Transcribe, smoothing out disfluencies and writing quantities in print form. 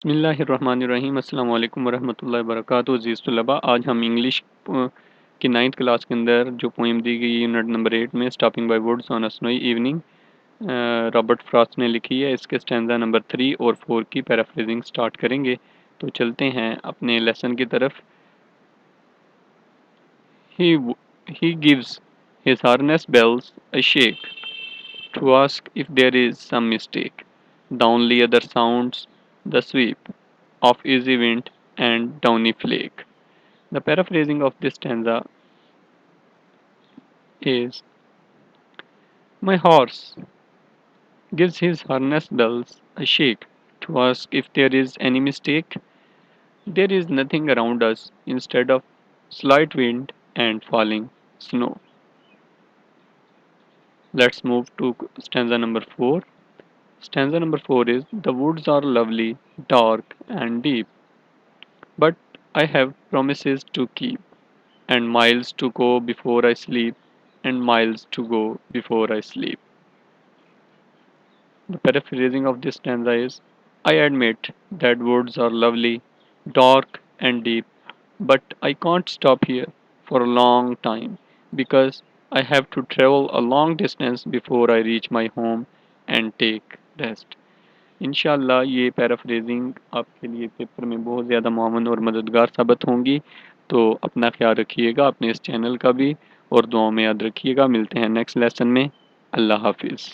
बिस्मिल्लाहिर्रहमानिर्रहीम अस्सलाम वालेकुम वरहमतुल्लाहि वबरकातुहू। अज़ीज़ तलबा, आज हम इंग्लिश की 9th क्लास के अंदर जो पोइम दी गई यूनिट नंबर 8 में stopping by woods on a snowy evening Robert Frost ने लिखी है। इसके स्टैंजा नंबर 3 और 4 की पैराफ्रेजिंग स्टार्ट करेंगे। तो चलते हैं अपने लेसन की तरफ। ही he gives his harness bells a shake to ask if there is some mistake. The only other sounds the sweep of easy wind and downy flake. The paraphrasing of this stanza is: my horse gives his harness bells a shake to ask if there is any mistake. There is nothing around us instead of slight wind and falling snow. Let's move to stanza number 4. Stanza number 4 is: the woods are lovely, dark, and deep, but I have promises to keep, and miles to go before I sleep, and miles to go before I sleep. The paraphrasing of this stanza is: I admit that woods are lovely, dark, and deep, but I can't stop here for a long time because I have to travel a long distance before I reach my home and take rest. इंशाल्लाह ये paraphrasing आपके लिए paper में बहुत ज़्यादा मुआवन और मददगार साबित होंगी। तो अपना ख्याल रखिएगा, अपने इस चैनल का भी, और दुआओं में याद रखिएगा। मिलते हैं नेक्स्ट लेसन में। अल्लाह हाफिज़।